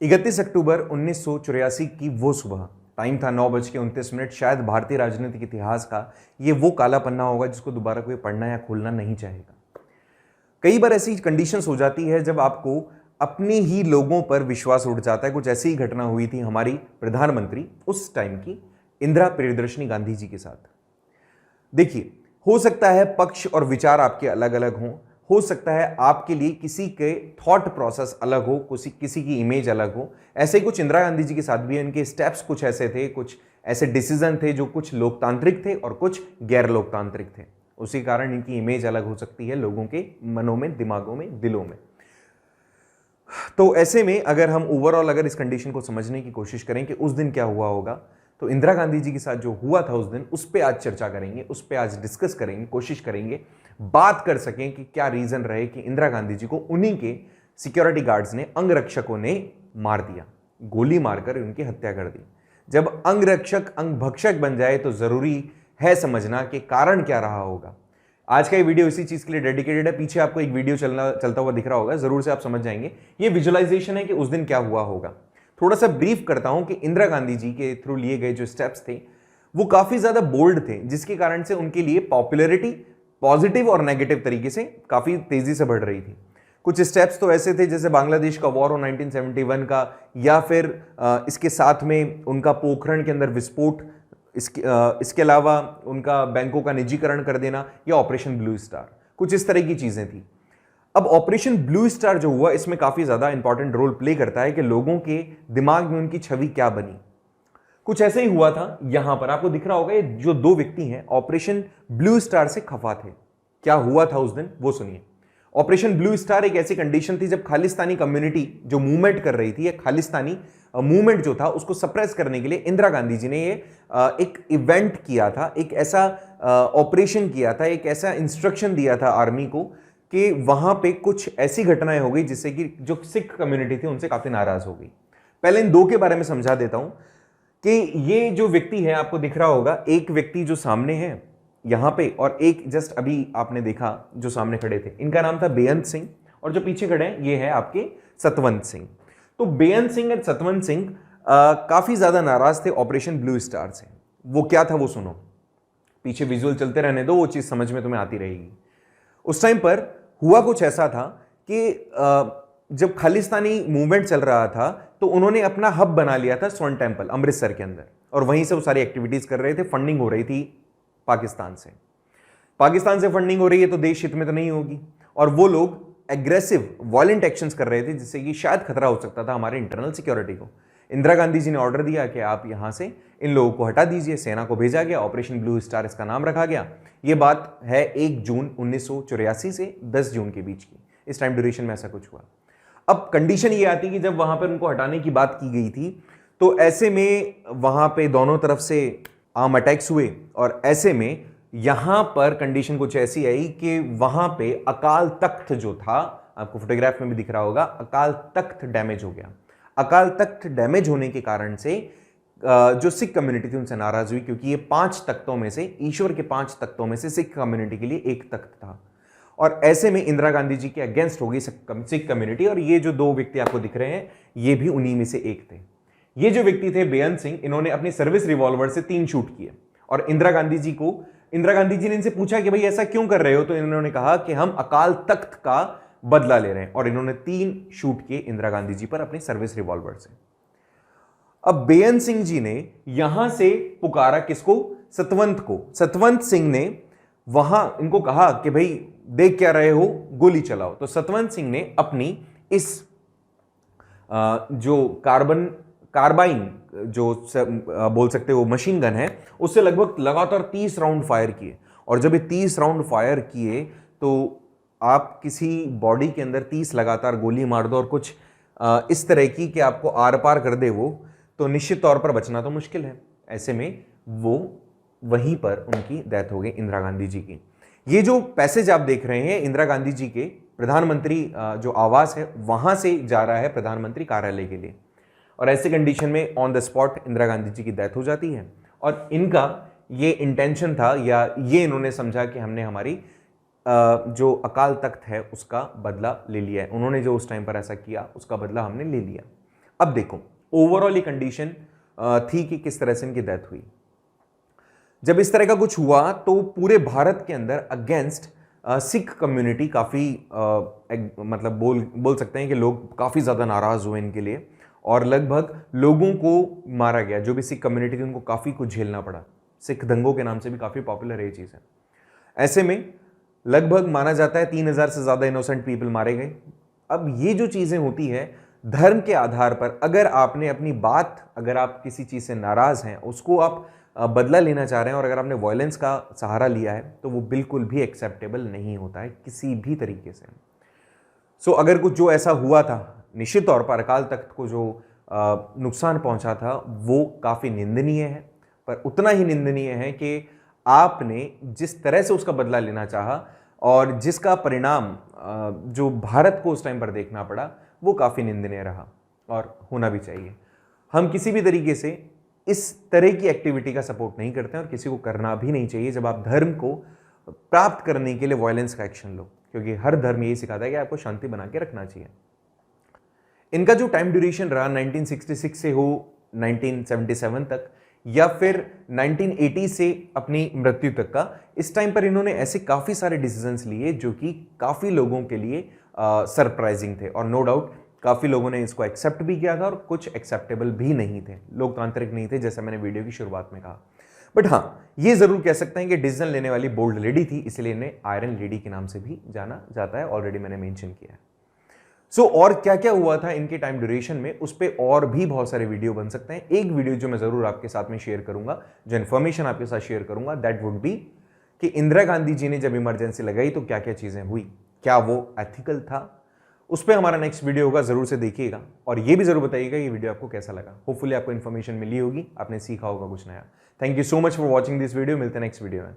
31 अक्टूबर 1984 की वो सुबह, टाइम था 9:29, शायद भारतीय राजनीतिक इतिहास का ये वो काला पन्ना होगा जिसको दोबारा कोई पढ़ना या खोलना नहीं चाहेगा। कई बार ऐसी कंडीशंस हो जाती है जब आपको अपने ही लोगों पर विश्वास उठ जाता है। कुछ ऐसी ही घटना हुई थी हमारी प्रधानमंत्री उस टाइम की इंदिरा प्रियदर्शनी गांधी जी के साथ। देखिए, हो सकता है पक्ष और विचार आपके अलग अलग हों, हो सकता है आपके लिए किसी के थॉट प्रोसेस अलग हो, किसी की इमेज अलग हो। ऐसे ही कुछ इंदिरा गांधी जी के साथ भी है। इनके स्टेप्स कुछ ऐसे थे, कुछ ऐसे डिसीजन थे जो कुछ लोकतांत्रिक थे और कुछ गैर लोकतांत्रिक थे। उसी कारण इनकी इमेज अलग हो सकती है लोगों के मनों में, दिमागों में, दिलों में। तो ऐसे में अगर हम ओवरऑल अगर इस कंडीशन को समझने की कोशिश करें कि उस दिन क्या हुआ होगा, तो इंदिरा गांधी जी के साथ जो हुआ था उस दिन, उस पर आज चर्चा करेंगे, उस पर आज डिस्कस करेंगे, कोशिश करेंगे बात कर सकें कि क्या रीजन रहे कि इंदिरा गांधी जी को उन्हीं के सिक्योरिटी गार्ड्स ने, अंगरक्षकों ने मार दिया, गोली मारकर उनकी हत्या कर दी। जब अंगरक्षक अंगभक्षक बन जाए तो जरूरी है समझना कि कारण क्या रहा होगा। आज का ये वीडियो इसी चीज के लिए डेडिकेटेड है। पीछे आपको एक वीडियो चलता हुआ दिख रहा होगा, जरूर से आप समझ जाएंगे। ये विजुअलाइजेशन है कि उस दिन क्या हुआ होगा। थोड़ा सा ब्रीफ करता हूं कि इंदिरा गांधी जी के थ्रू लिए गए जो स्टेप्स थे वो काफी ज्यादा बोल्ड थे, जिसके कारण से उनके लिए पॉपुलैरिटी पॉजिटिव और नेगेटिव तरीके से काफी तेजी से बढ़ रही थी। कुछ स्टेप्स तो ऐसे थे जैसे बांग्लादेश का वॉर 1971 का, या फिर इसके साथ में उनका पोखरण के अंदर विस्फोट, इसके अलावा उनका बैंकों का निजीकरण कर देना, या ऑपरेशन ब्लू स्टार। कुछ इस तरह की चीजें थी। अब ऑपरेशन ब्लू स्टार जो हुआ, इसमें काफी ज्यादा इंपॉर्टेंट रोल प्ले करता है कि लोगों के दिमाग में उनकी छवि क्या बनी। कुछ ऐसे ही हुआ था। यहां पर आपको दिख रहा होगा ये जो दो व्यक्ति हैं ऑपरेशन ब्लू स्टार से खफा थे। क्या हुआ था उस दिन वो सुनिए। ऑपरेशन ब्लू स्टार एक ऐसी कंडीशन थी जब खालिस्तानी कम्युनिटी जो मूवमेंट कर रही थी, या खालिस्तानी मूवमेंट जो था उसको सप्रेस करने के लिए इंदिरा गांधी जी ने ये एक इवेंट किया था, एक ऐसा ऑपरेशन किया था, एक ऐसा इंस्ट्रक्शन दिया था आर्मी को कि वहां पे कुछ ऐसी घटनाएं हो गई जिससे कि जो सिख कम्युनिटी थी उनसे काफी नाराज हो गई। पहले इन दो के बारे में समझा देता हूं कि ये जो व्यक्ति है आपको दिख रहा होगा, एक व्यक्ति जो सामने है यहां पे, और एक जस्ट अभी आपने देखा जो सामने खड़े थे, इनका नाम था बेअंत सिंह, और जो पीछे खड़े हैं ये है आपके सतवंत सिंह। तो बेअंत सिंह और सतवंत सिंह काफी ज्यादा नाराज थे ऑपरेशन ब्लू स्टार से। वो क्या था वो सुनो, पीछे विजुअल चलते रहने दो, वो चीज समझ में तुम्हें आती रहेगी। उस टाइम पर हुआ कुछ ऐसा था कि जब खालिस्तानी मूवमेंट चल रहा था तो उन्होंने अपना हब बना लिया था स्वर्ण टेम्पल अमृतसर के अंदर, और वहीं से वो सारी एक्टिविटीज कर रहे थे। फंडिंग हो रही थी पाकिस्तान से। पाकिस्तान से फंडिंग हो रही है तो देश हित में तो नहीं होगी, और वो लोग एग्रेसिव वायलेंट एक्शंस कर रहे थे जिससे कि शायद खतरा हो सकता था हमारे इंटरनल सिक्योरिटी को। इंदिरा गांधी जी ने ऑर्डर दिया कि आप यहां से इन लोगों को हटा दीजिए। सेना को भेजा गया, ऑपरेशन ब्लू स्टार इसका नाम रखा गया। यह बात है 1 जून 1984 से 10 जून के बीच की, इस टाइम ड्यूरेशन में ऐसा कुछ हुआ। अब कंडीशन ये आती कि जब वहां पर उनको हटाने की बात की गई थी तो ऐसे में वहां पे दोनों तरफ से आर्म अटैक्स हुए, और ऐसे में यहां पर कंडीशन कुछ ऐसी आई कि वहां पे अकाल तख्त जो था, आपको फोटोग्राफ में भी दिख रहा होगा, अकाल तख्त डैमेज हो गया। अकाल तख्त डैमेज होने के कारण से जो सिख कम्युनिटी थी उनसे नाराज हुई, क्योंकि ये 5 तख्तों में से, ईश्वर के 5 तख्तों में से सिख कम्युनिटी के लिए एक तख्त था, और ऐसे में इंदिरा गांधी जी के अगेंस्ट हो गई सिख कम्युनिटी। और ये जो दो व्यक्ति आपको दिख रहे हैं ये भी उन्हीं में से एक थे। ये जो व्यक्ति थे बेअंत सिंह, इन्होंने अपनी सर्विस रिवॉल्वर से 3 शूट किए, और इंदिरा गांधी जी ने इनसे पूछा कि भाई ऐसा क्यों कर रहे हो, तो इन्होंने कहा कि हम अकाल तख्त का बदला ले रहे हैं, और इन्होंने 3 शूट किए इंदिरा गांधी जी पर अपनी सर्विस रिवॉल्वर से। अब बेअंत सिंह जी ने यहां से पुकारा किसको, सतवंत को। सतवंत सिंह ने वहां इनको कहा कि भाई देख क्या रहे हो, गोली चलाओ। तो सतवंत सिंह ने अपनी इस जो कार्बाइन जो बोल सकते हो मशीन गन है, उससे लगभग लगातार 30 राउंड फायर किए। और जब ये 30 राउंड फायर किए तो आप किसी बॉडी के अंदर 30 लगातार गोली मार दो और कुछ इस तरह की कि आपको आर पार कर दे वो, तो निश्चित तौर पर बचना तो मुश्किल है। ऐसे में वो वहीं पर उनकी डेथ हो गई इंदिरा गांधी जी की। ये जो पैसेज आप देख रहे हैं इंदिरा गांधी जी के प्रधानमंत्री जो आवास है वहां से जा रहा है प्रधानमंत्री कार्यालय के लिए, और ऐसे कंडीशन में on the spot Indira Gandhi ji की डेथ हो जाती है। और इनका ये इंटेंशन था, या ये इन्होंने समझा कि हमने हमारी जो अकाल तख्त है उसका बदला ले लिया है। उन्होंने जो उस टाइम पर ऐसा किया उसका बदला हमने ले लिया। अब देखो ओवरऑल ये कंडीशन थी कि किस तरह से इनकी डेथ हुई। जब इस तरह का कुछ हुआ तो पूरे भारत के अंदर अगेंस्ट सिख कम्युनिटी काफ़ी मतलब बोल सकते हैं कि लोग काफ़ी ज़्यादा नाराज़ हुए इनके लिए, और लगभग लोगों को मारा गया। जो भी सिख कम्युनिटी थी उनको काफ़ी कुछ झेलना पड़ा। सिख दंगों के नाम से भी काफ़ी पॉपुलर है ये चीज़ है। ऐसे में लगभग माना जाता है 3000 से ज़्यादा इनोसेंट पीपल मारे गए। अब ये जो चीज़ें होती है धर्म के आधार पर, अगर आपने अपनी बात, अगर आप किसी चीज़ से नाराज़ हैं, उसको आप बदला लेना चाह रहे हैं और अगर आपने वायलेंस का सहारा लिया है तो वो बिल्कुल भी एक्सेप्टेबल नहीं होता है किसी भी तरीके से। सो अगर कुछ जो ऐसा हुआ था, निश्चित तौर पर अकाल तख्त को जो नुकसान पहुंचा था वो काफ़ी निंदनीय है, पर उतना ही निंदनीय है कि आपने जिस तरह से उसका बदला लेना चाहा और जिसका परिणाम जो भारत को उस टाइम पर देखना पड़ा वो काफ़ी निंदनीय रहा और होना भी चाहिए। हम किसी भी तरीके से इस तरह की एक्टिविटी का सपोर्ट नहीं करते हैं और किसी को करना भी नहीं चाहिए जब आप धर्म को प्राप्त करने के लिए वायलेंस का एक्शन लो, क्योंकि हर धर्म यही सिखाता है कि आपको शांति बना के रखना चाहिए। इनका जो टाइम ड्यूरेशन रहा 1966 से हो 1977 तक या फिर 1980 से अपनी मृत्यु तक का, इस टाइम पर इन्होंने ऐसे काफ़ी सारे डिसीजंस लिए जो कि काफ़ी लोगों के लिए सरप्राइजिंग थे, और नो डाउट काफ़ी लोगों ने इसको एक्सेप्ट भी किया था और कुछ एक्सेप्टेबल भी नहीं थे, लोकतांत्रिक नहीं थे, जैसा मैंने वीडियो की शुरुआत में कहा। बट हाँ, ये जरूर कह सकते हैं कि डिसीजन लेने वाली बोल्ड लेडी थी, इसलिए इन्हें आयरन लेडी के नाम से भी जाना जाता है, ऑलरेडी मैंने मेंशन किया है। सो और क्या क्या हुआ था इनके टाइम ड्यूरेशन में, उस पर और भी बहुत सारे वीडियो बन सकते हैं। एक वीडियो जो मैं जरूर आपके साथ में शेयर करूंगा, जो इन्फॉर्मेशन आपके साथ शेयर करूंगा, दैट वुड बी कि इंदिरा गांधी जी ने जब इमरजेंसी लगाई तो क्या क्या चीजें हुई, क्या वो एथिकल था, उस पर हमारा नेक्स्ट वीडियो होगा, जरूर से देखिएगा। और ये भी जरूर बताइएगा ये वीडियो आपको कैसा लगा। होपफुली आपको इन्फॉर्मेशन मिली होगी, आपने सीखा होगा कुछ नया। Thank you so much for watching this video. मिलते हैं नेक्स्ट वीडियो में।